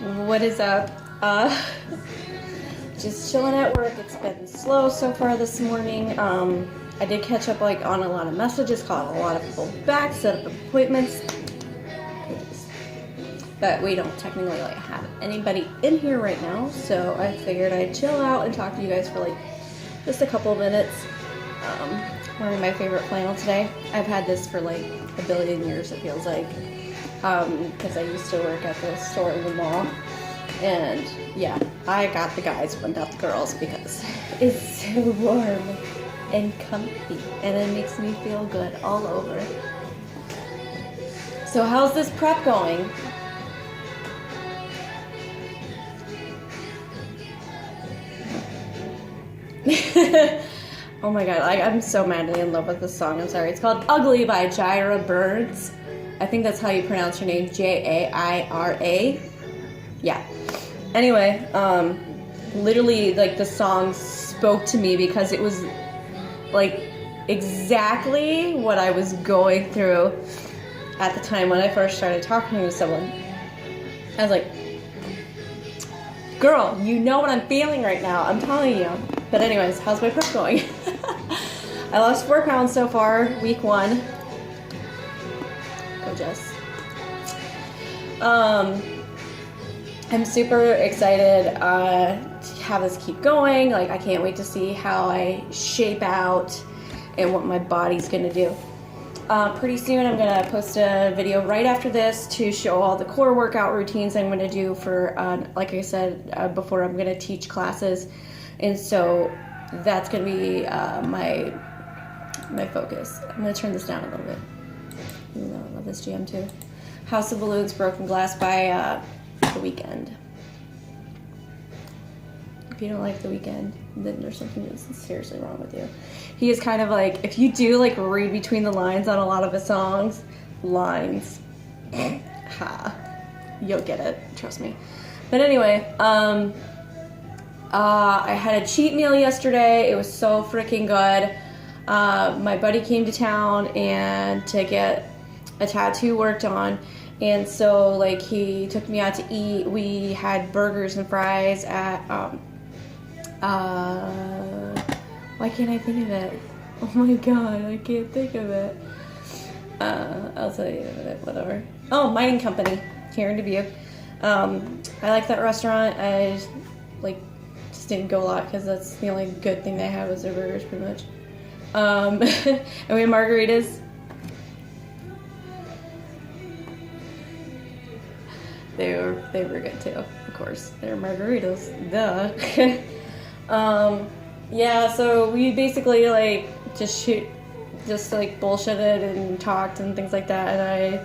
What is up? Just chilling at work. It's been slow so far this morning. I did catch up on a lot of messages, called a lot of people back, set up appointments. But we don't technically have anybody in here right now, so I figured I'd chill out and talk to you guys for just a couple of minutes. Wearing my favorite flannel today. I've had this for a billion years, it feels like. Because I used to work at the store in the mall. And yeah, I got the guys but not the girls because it's so warm and comfy and it makes me feel good all over. So how's this prep going? Oh my god, I'm so madly in love with this song. I'm sorry. It's called Ugly by Jaira Burns. I think that's how you pronounce her name, Jaira. Yeah. Anyway, literally, the song spoke to me because it was, exactly what I was going through at the time when I first started talking to someone. I was like, girl, you know what I'm feeling right now. I'm telling you. But anyways, how's my prep going? I lost 4 pounds so far, week 1. Go Jess. I'm super excited to have this keep going. I can't wait to see how I shape out and what my body's gonna do. Pretty soon I'm gonna post a video right after this to show all the core workout routines I'm gonna do for, like I said before, I'm gonna teach classes. And so that's gonna be my focus. I'm gonna turn this down a little bit. Even though I love this jam too. House of Balloons, Broken Glass by The Weeknd. If you don't like The Weeknd, then there's something that's seriously wrong with you. He is kind of if you do read between the lines on a lot of his songs, you'll get it, trust me. But anyway, I had a cheat meal yesterday. It was so freaking good. My buddy came to town and to get a tattoo worked on, and so he took me out to eat. We had burgers and fries at why can't I think of it? Oh my god, I can't think of it. I'll tell you in a minute, whatever. Oh, Mining Company here in Dubuque. I like that restaurant. I just didn't go a lot because that's the only good thing they have is their burgers, pretty much. And we had margaritas. They were good too, of course. They're margaritas, duh. Yeah, so we basically just bullshitted and talked and things like that, and I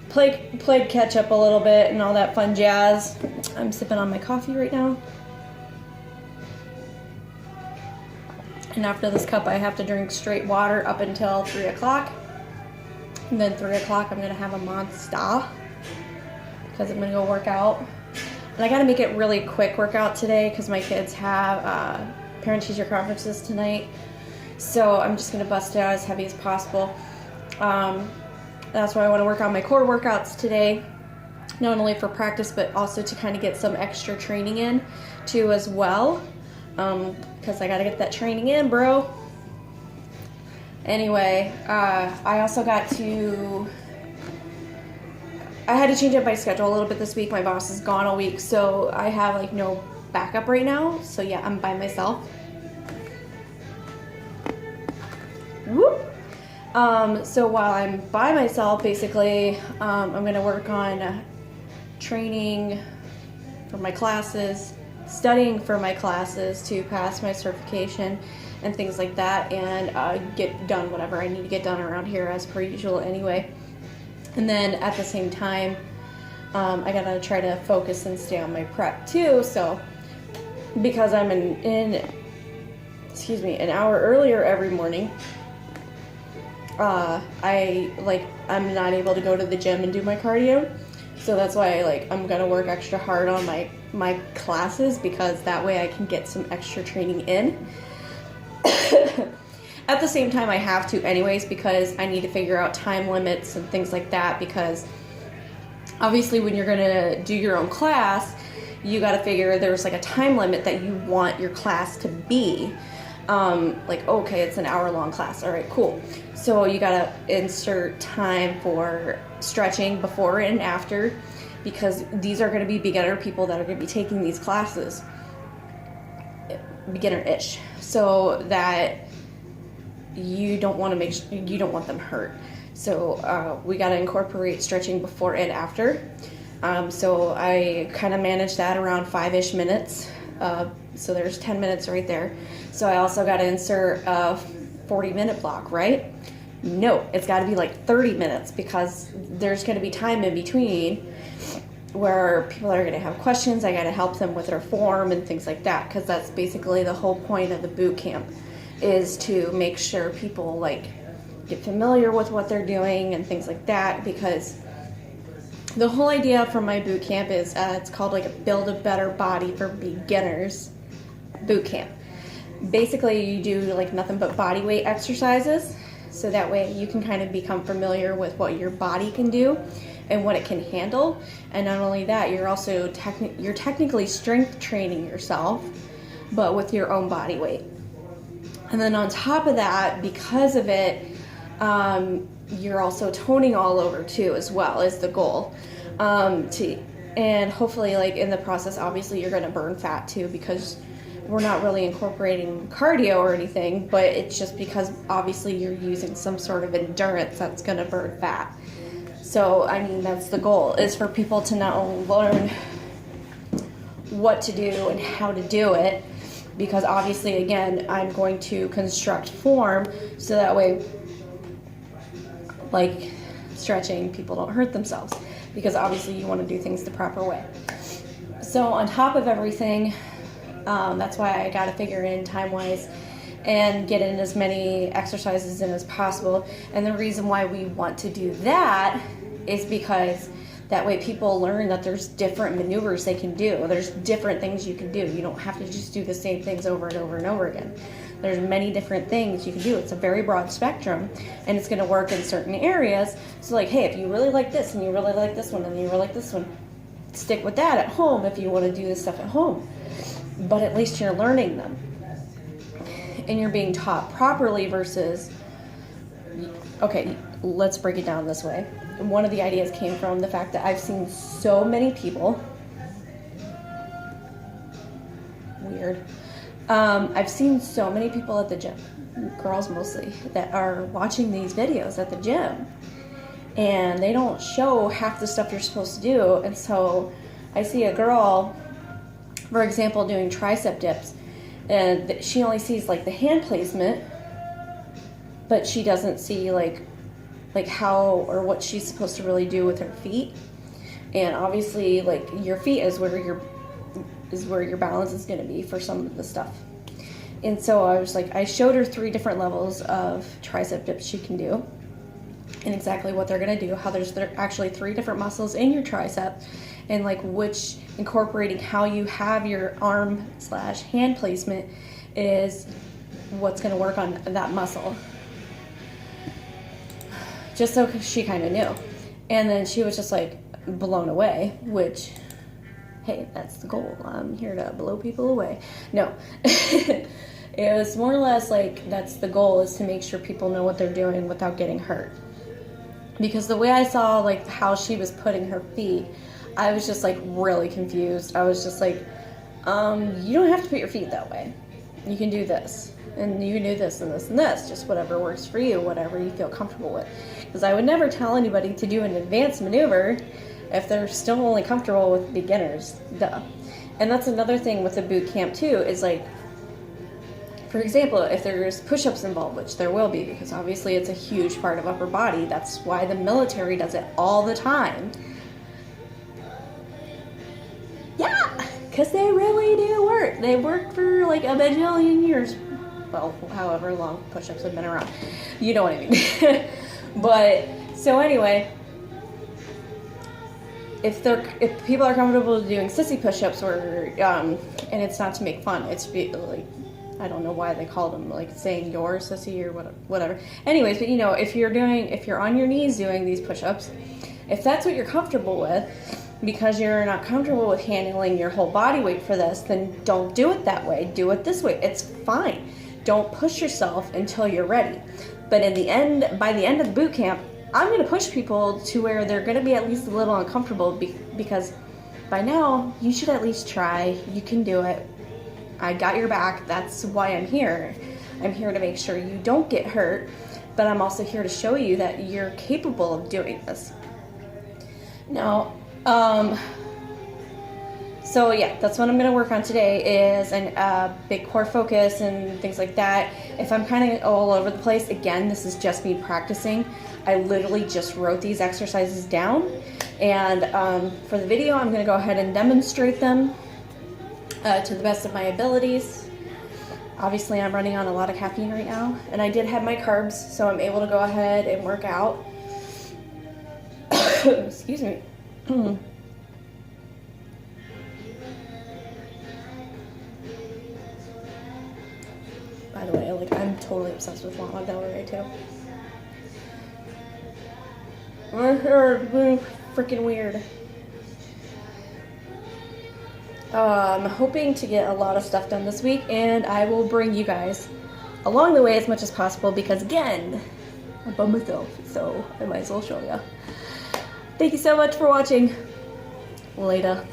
played catch up a little bit and all that fun jazz. I'm sipping on my coffee right now. And after this cup, I have to drink straight water up until 3 o'clock. And then 3 o'clock, I'm gonna have a Monster because I'm gonna go work out. And I gotta make it really quick workout today because my kids have parent-teacher conferences tonight. So I'm just gonna bust it out as heavy as possible. That's why I wanna work on my core workouts today. Not only for practice, but also to kind of get some extra training in too as well. Because I gotta get that training in, bro. Anyway, I also I had to change up my schedule a little bit this week. My boss is gone all week, so I have no backup right now. So yeah, I'm by myself. Whoop. So while I'm by myself, basically, I'm gonna work on training for my classes, studying for my classes to pass my certification and things like that, and get done whatever I need to get done around here as per usual anyway. And then at the same time, I gotta try to focus and stay on my prep too. So because I'm an hour earlier every morning, I'm not able to go to the gym and do my cardio. So that's why I'm gonna work extra hard on my classes, because that way I can get some extra training in. At the same time, I have to anyways, because I need to figure out time limits and things like that, because obviously when you're gonna do your own class, you got to figure there's like a time limit that you want your class to be. Like, okay, it's an hour-long class. All right, cool. So you got to insert time for stretching before and after, because these are going to be beginner people that are going to be taking these classes, beginner-ish, so that you don't want them hurt. So we got to incorporate stretching before and after. So I kind of manage that around 5-ish minutes. So there's 10 minutes right there. So I also got to insert a 40-minute block, right? No, it's got to be like 30 minutes, because there's going to be time in between where people are going to have questions. I got to help them with their form and things like that, because that's basically the whole point of the boot camp, is to make sure people like get familiar with what they're doing and things like that. Because the whole idea for my boot camp is it's called like a Build a Better Body for Beginners boot camp. Basically, you do like nothing but body weight exercises, so that way you can kind of become familiar with what your body can do and what it can handle. And not only that, you're also technically strength training yourself, but with your own body weight. And then on top of that, because of it, you're also toning all over too, as well, is the goal. And hopefully, like in the process, obviously you're going to burn fat too, because we're not really incorporating cardio or anything, but it's just because obviously you're using some sort of endurance that's going to burn fat. So, I mean, that's the goal, is for people to not only learn what to do and how to do it, because obviously, again, I'm going to construct form so that way, like stretching, people don't hurt themselves, because obviously you want to do things the proper way. So on top of everything, that's why I got to figure in time-wise and get in as many exercises in as possible. And the reason why we want to do that is because that way people learn that there's different maneuvers they can do. There's different things you can do. You don't have to just do the same things over and over and over again. There's many different things you can do. It's a very broad spectrum, and it's going to work in certain areas. So like, hey, if you really like this and you really like this one and you really like this one, stick with that at home if you want to do this stuff at home. But at least you're learning them and you're being taught properly versus, okay, let's break it down this way. One of the ideas came from the fact that I've seen so many people, weird, I've seen so many people at the gym, girls mostly, that are watching these videos at the gym, and they don't show half the stuff you're supposed to do. And so I see a girl, for example, doing tricep dips, and she only sees like the hand placement, but she doesn't see like how or what she's supposed to really do with her feet. And obviously, like, your feet is where your balance is going to be for some of the stuff. And so I showed her 3 different levels of tricep dips she can do, and exactly what they're going to do, how there's actually 3 different muscles in your tricep, and like which incorporating how you have your arm/hand placement is what's going to work on that muscle. Just so she kind of knew. And then she was just like blown away, which, hey, that's the goal. I'm here to blow people away. No. It was more or less like that's the goal, is to make sure people know what they're doing without getting hurt. Because the way I saw like how she was putting her feet, I was just like really confused. I was just like, you don't have to put your feet that way. You can do this. And you can do this and this and this, just whatever works for you, whatever you feel comfortable with. Because I would never tell anybody to do an advanced maneuver if they're still only comfortable with beginners. Duh. And that's another thing with the boot camp too, is like, for example, if there's push-ups involved, which there will be, because obviously it's a huge part of upper body. That's why the military does it all the time. Yeah, because they really do work. They work for like a bajillion years. Well, however long push-ups have been around. You know what I mean. But, so anyway, if people are comfortable doing sissy push-ups, or, and it's not to make fun, it's like, I don't know why they call them, like saying you're sissy or whatever. Anyways, but you know, if you're on your knees doing these push-ups, If that's what you're comfortable with, because you're not comfortable with handling your whole body weight for this, then don't do it that way. Do it this way. It's fine. Don't push yourself until you're ready. But in the end, by the end of the boot camp, I'm going to push people to where they're going to be at least a little uncomfortable because by now you should at least try. You can do it. I got your back. That's why I'm here. I'm here to make sure you don't get hurt, but I'm also here to show you that you're capable of doing this. Now, so yeah, that's what I'm going to work on today is a big core focus and things like that. If I'm kind of all over the place, again, this is just me practicing. I literally just wrote these exercises down, and for the video, I'm going to go ahead and demonstrate them to the best of my abilities. Obviously, I'm running on a lot of caffeine right now, and I did have my carbs, so I'm able to go ahead and work out. Excuse me. By the way, like, I'm totally obsessed with Lana Del Rey too. Freaking weird. I'm hoping to get a lot of stuff done this week, and I will bring you guys along the way as much as possible because, again, I'm by myself, so I might as well show you. Thank you so much for watching. Later.